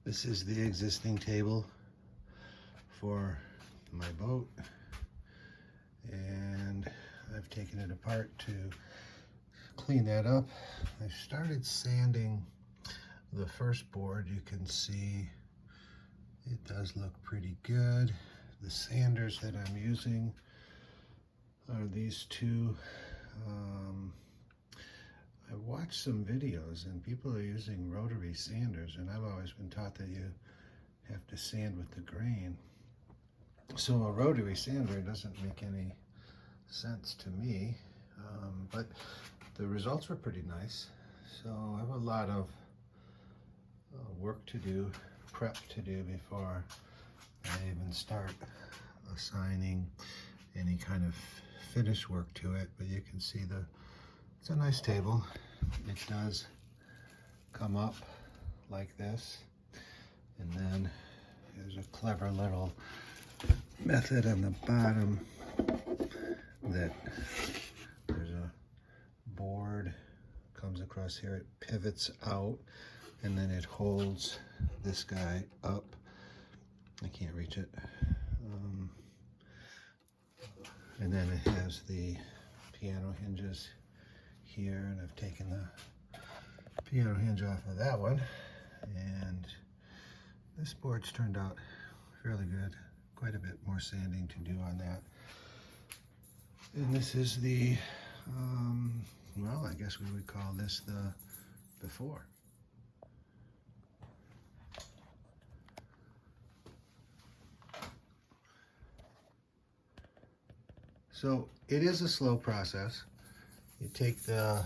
This is the existing table for my boat, and I've taken it apart to clean that up. I started sanding the first board. You can see it does look pretty good. The sanders that I'm using are these two. I watched some videos and people are using rotary sanders, and I've always been taught that you have to sand with the grain. So a rotary sander doesn't make any sense to me, but the results were pretty nice. So I have a lot of work to do, prep to do before I even start assigning any kind of finish work to it. But you can see it's a nice table. It does come up like this, and then there's a clever little method on the bottom that there's a board comes across here. It pivots out, and then it holds this guy up. I can't reach it. And then it has the piano hinges here, and I've taken the piano hinge off of that one, and this board's turned out fairly good. Quite a bit more sanding to do on that. And this is the well, I guess we would call this the before. So it is a slow process. You take the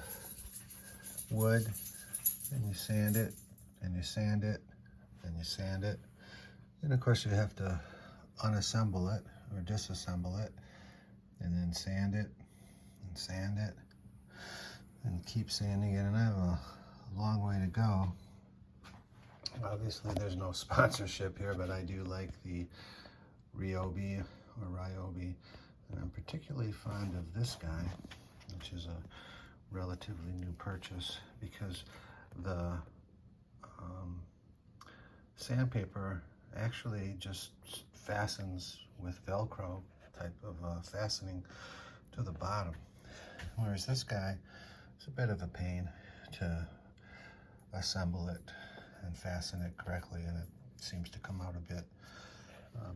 wood and you sand it, and you sand it, and you sand it. And of course you have to unassemble it or disassemble it, and then sand it, and keep sanding it. And I have a long way to go. Obviously there's no sponsorship here, but I do like the Ryobi or Ryobi. And I'm particularly fond of this guy, which is a relatively new purchase, because the sandpaper actually just fastens with Velcro type of fastening to the bottom. Whereas this guy is a bit of a pain to assemble it and fasten it correctly, and it seems to come out a bit.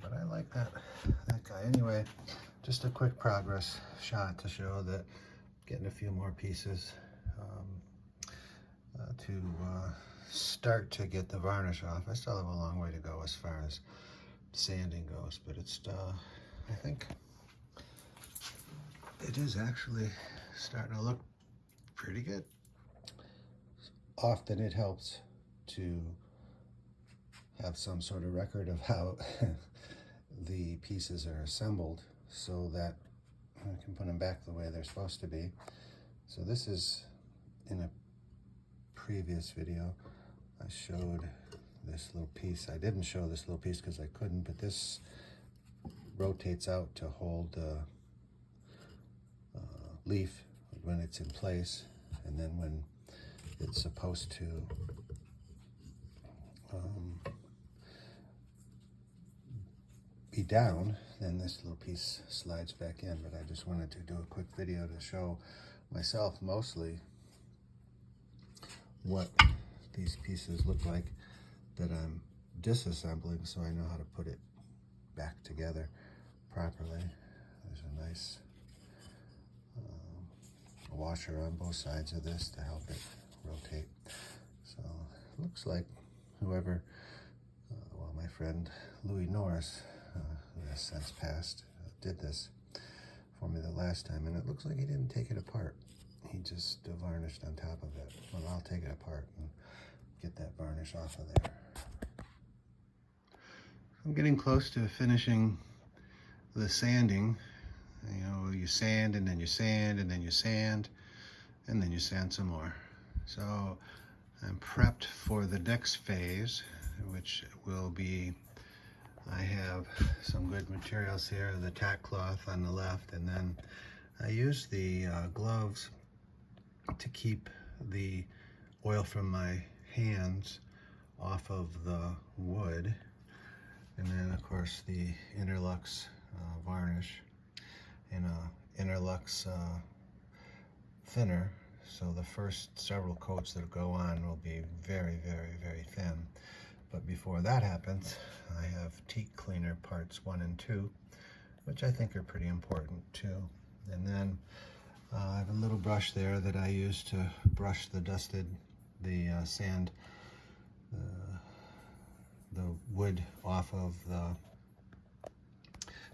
But I like that guy. Anyway, just a quick progress shot to show that getting a few more pieces to start to get the varnish off. I still have a long way to go as far as sanding goes, but it's I think it is actually starting to look pretty good. Often it helps to have some sort of record of how the pieces are assembled, so that I can put them back the way they're supposed to be. So this is, in a previous video, I showed this little piece. I didn't show this little piece because I couldn't, but this rotates out to hold the leaf when it's in place, and then when it's supposed to be down, then this little piece slides back in. But I just wanted to do a quick video to show myself mostly what these pieces look like that I'm disassembling, so I know how to put it back together properly. There's a nice washer on both sides of this to help it rotate. So it looks like whoever, well, my friend Louis Norris, who has since passed, did this for me the last time, and it looks like he didn't take it apart. He just varnished on top of it. Well, I'll take it apart and get that varnish off of there. I'm getting close to finishing the sanding. You know, you sand, and then you sand, and then you sand, and then you sand some more. So I'm prepped for the next phase, which will be, I have some good materials here, the tack cloth on the left, and then I use the gloves to keep the oil from my hands off of the wood, and then of course the Interlux varnish and a Interlux thinner. So the first several coats that go on will be very, very, very thin. But before that happens, I have teak cleaner parts 1 and 2, which I think are pretty important too. And then I have a little brush there that I use to brush the sand, the wood off of the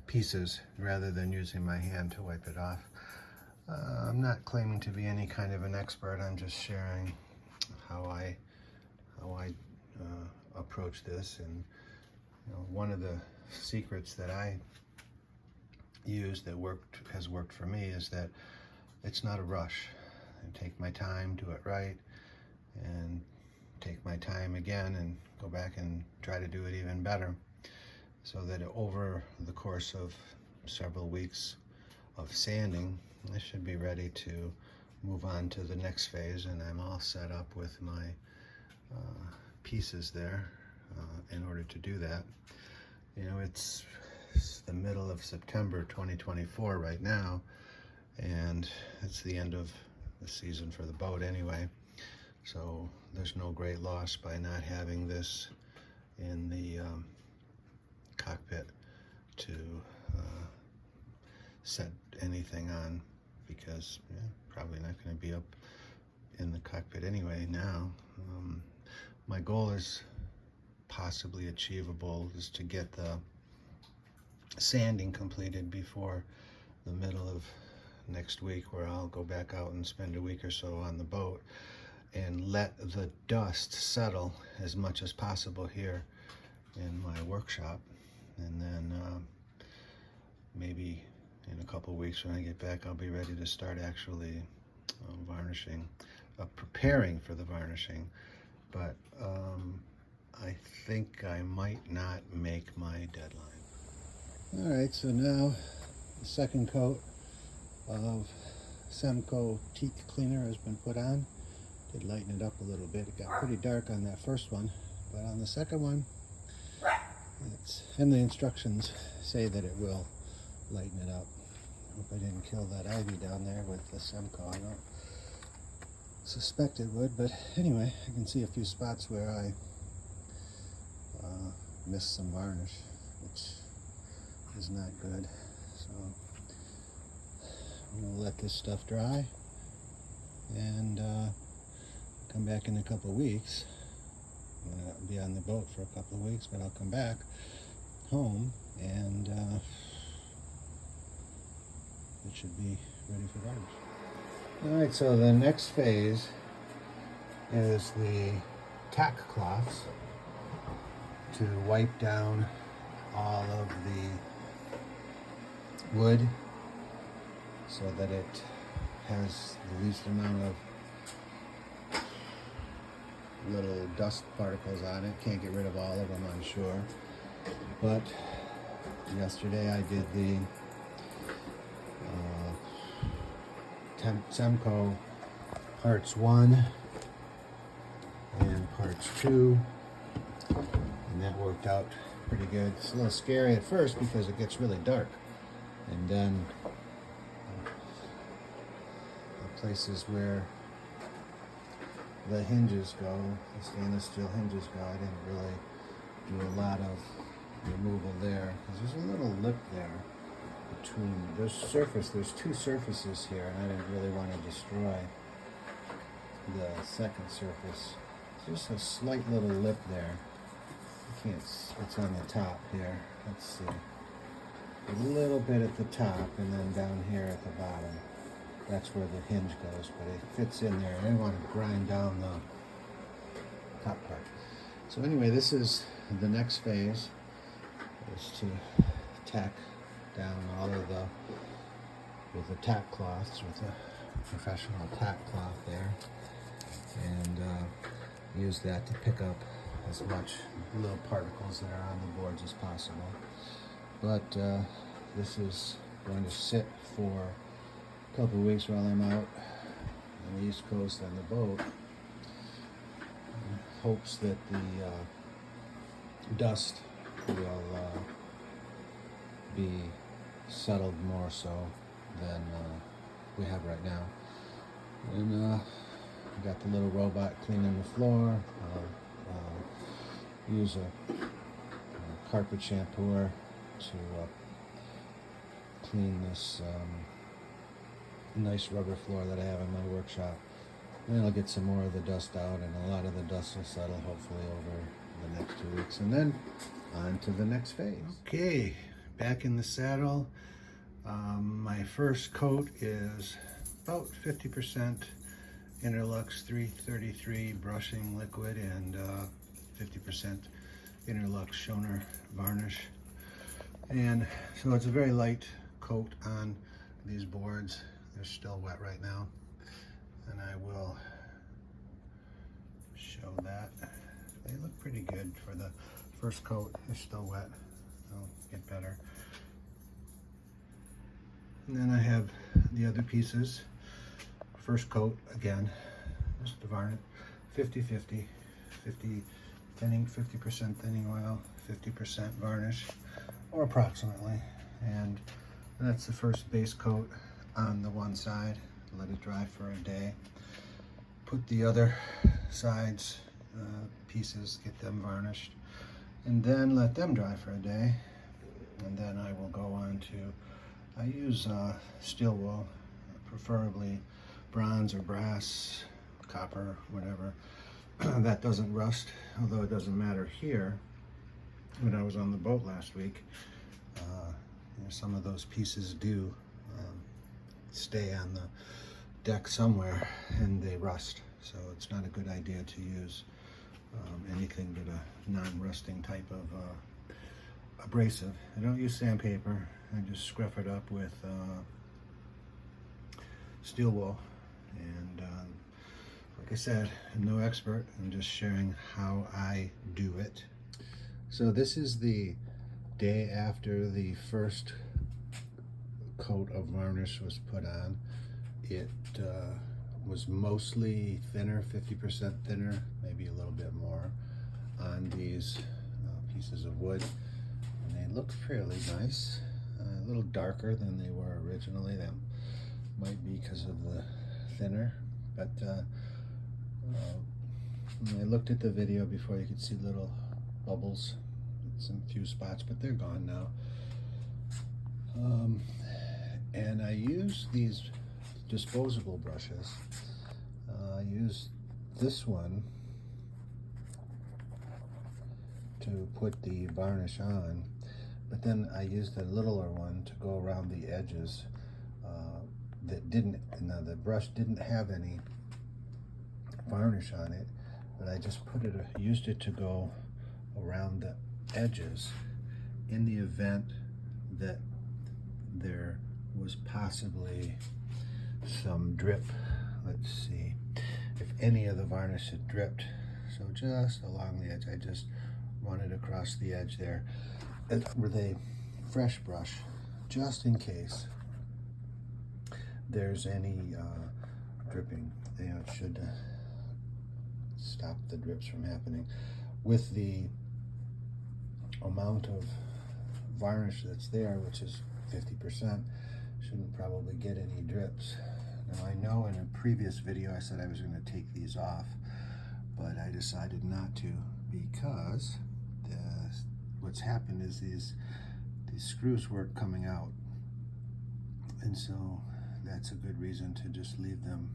pieces rather than using my hand to wipe it off. I'm not claiming to be any kind of an expert. I'm just sharing how I approach this. And one of the secrets that I use that has worked for me is that it's not a rush. I take my time, do it right, and take my time again and go back and try to do it even better, so that over the course of several weeks of sanding, I should be ready to move on to the next phase, and I'm all set up with my pieces there in order to do that. It's the middle of September 2024 right now, and it's the end of the season for the boat anyway, so there's no great loss by not having this in the cockpit to set anything on, because probably not going to be up in the cockpit anyway now. My goal is possibly achievable, is to get the sanding completed before the middle of next week, where I'll go back out and spend a week or so on the boat and let the dust settle as much as possible here in my workshop. And then maybe in a couple weeks when I get back, I'll be ready to start actually varnishing, preparing for the varnishing. But I think I might not make my deadline. All right, so now the second coat of Semco teak cleaner has been put on. Did lighten it up a little bit. It got pretty dark on that first one, but on the second one, and the instructions say that it will lighten it up. Hope I didn't kill that ivy down there with the Semco. I don't suspect it would, but anyway, I can see a few spots where I missed some varnish, which is not good. So I'm going to let this stuff dry and come back in a couple of weeks. I'm going to be on the boat for a couple of weeks, but I'll come back home and it should be ready for varnish. All right, so the next phase is the tack cloths to wipe down all of the wood so that it has the least amount of little dust particles on it. Can't get rid of all of them, I'm sure. But yesterday I did the Semco parts 1 and parts 2, and that worked out pretty good. It's a little scary at first because it gets really dark, and then the places where the hinges go, the stainless steel hinges go, I didn't really do a lot of removal there because there's a little lip there between there's two surfaces here, and I didn't really want to destroy the second surface. Just a slight little lip there. You can't, it's on the top here. Let's see. A little bit at the top, and then down here at the bottom. That's where the hinge goes, but it fits in there. I didn't want to grind down the top part. So anyway, this is the next phase, is to tack down all of with the tack cloths, with a professional tack cloth there, and use that to pick up as much little particles that are on the boards as possible. But this is going to sit for a couple of weeks while I'm out on the East Coast on the boat. hopes that the dust will be settled more so than we have right now. And we got the little robot cleaning the floor. I'll use a carpet shampooer to clean this nice rubber floor that I have in my workshop. And then I'll get some more of the dust out, and a lot of the dust will settle hopefully over the next 2 weeks, and then on to the next phase. Okay, back in the saddle. My first coat is about 50% Interlux 333 brushing liquid and 50% Interlux Schoner varnish. And so it's a very light coat on these boards. They're still wet right now, and I will show that. They look pretty good for the first coat. They're still wet. They'll get better. And then I have the other pieces. First coat, again, just the varnish, 50-50, 50 thinning, 50% thinning oil, 50% varnish, or approximately. And that's the first base coat on the one side. Let it dry for a day. Put the other sides, pieces, get them varnished, and then let them dry for a day. And then I will go on to, I use steel wool, preferably bronze or brass, copper, whatever. That doesn't rust, although it doesn't matter here. When I was on the boat last week, you know, some of those pieces do stay on the deck somewhere and they rust. So it's not a good idea to use anything but a non-rusting type of abrasive. I don't use sandpaper. I just scruff it up with steel wool. And like I said, I'm no expert. I'm just sharing how I do it. So this is the day after the first coat of varnish was put on. It was mostly thinner, 50% thinner, maybe a little bit more on these pieces of wood. And they look fairly nice, a little darker than they were originally. That might be because of the thinner, but when I looked at the video before, you could see little bubbles in some few spots, but they're gone now. And I use these disposable brushes. I use this one to put the varnish on, but then I used the littler one to go around the edges that didn't, now the brush didn't have any varnish on it, but I just put it, used it to go around the edges in the event that there was possibly some drip. Let's see if any of the varnish had dripped. So just along the edge, I just run it across the edge there with a fresh brush, just in case there's any dripping. You know, it should stop the drips from happening. With the amount of varnish that's there, which is 50%, shouldn't probably get any drips. Now I know in a previous video I said I was going to take these off, but I decided not to because what's happened is these screws weren't coming out, and so that's a good reason to just leave them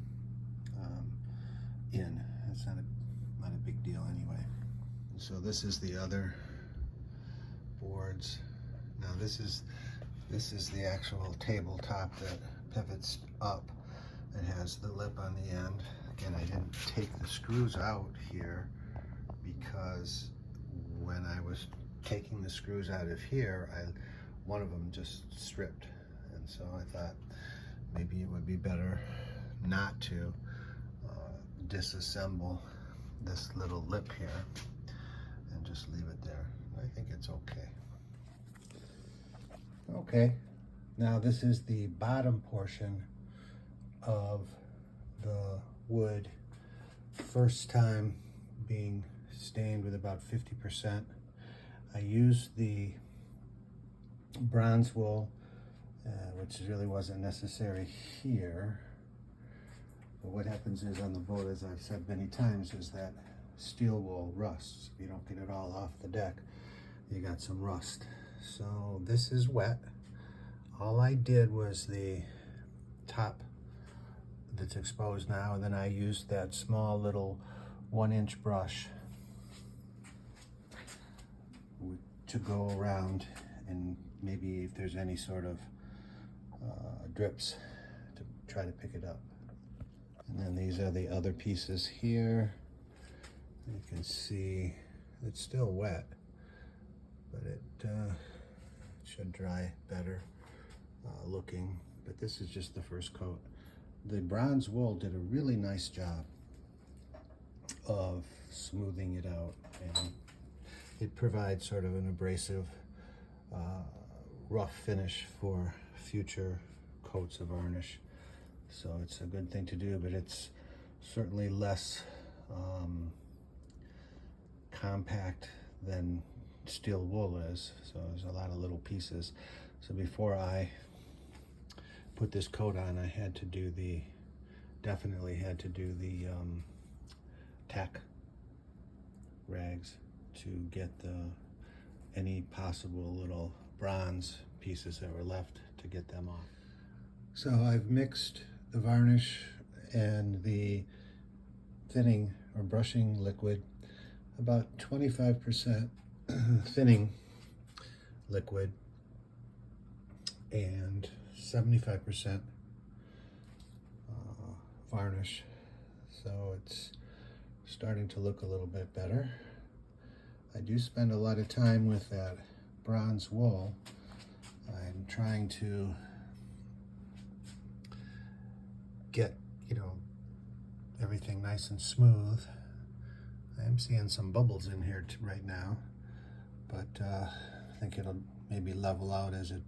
in. It's not a big deal anyway. So this is the other boards. Now this is the actual tabletop that pivots up and has the lip on the end. Again, I didn't take the screws out here because when I was taking the screws out of here, one of them just stripped, and so I thought maybe it would be better not to disassemble this little lip here and just leave it there. I think it's okay. Okay, now this is the bottom portion of the wood. First time being stained with about 50%. I used the bronze wool, which really wasn't necessary here. But what happens is on the boat, as I've said many times, is that steel wool rusts. If you don't get it all off the deck, you got some rust. So this is wet. All I did was the top that's exposed now, and then I used that small little 1-inch brush to go around, and maybe if there's any sort of drips, to try to pick it up. And then these are the other pieces here. You can see it's still wet, but it should dry better looking. But this is just the first coat. The bronze wool did a really nice job of smoothing it out, and it provides sort of an abrasive, rough finish for future coats of varnish. So it's a good thing to do, but it's certainly less compact than steel wool is. So there's a lot of little pieces. So before I put this coat on, I had to do the, definitely had to do the tack rags to get any possible little bronze pieces that were left, to get them off. So I've mixed the varnish and the thinning or brushing liquid, about 25% thinning liquid and 75% varnish. So it's starting to look a little bit better. I do spend a lot of time with that bronze wool. I'm trying to get, everything nice and smooth. I'm seeing some bubbles in here right now, but I think it'll maybe level out as it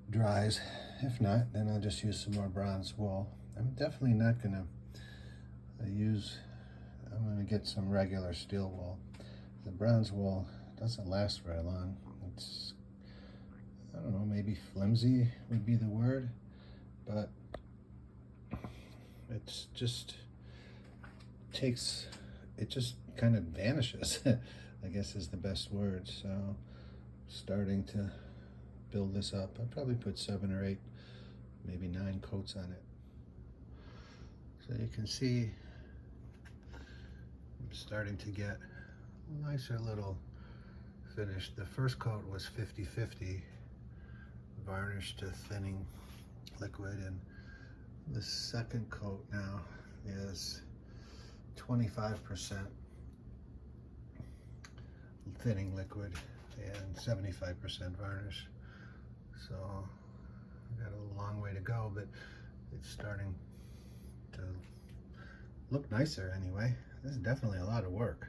dries. If not, then I'll just use some more bronze wool. I'm definitely not gonna I'm gonna get some regular steel wool. The bronze wool doesn't last very long. It's, I don't know, maybe flimsy would be the word, but it's just it just kind of vanishes, I guess is the best word. So starting to build this up. I'll probably put 7 or 8, maybe 9 coats on it. So you can see I'm starting to get a nicer little finish. The first coat was 50-50 varnish to thinning liquid, and the second coat now is 25% thinning liquid and 75% varnish. So I've got a long way to go, but it's starting to look nicer anyway. This is definitely a lot of work.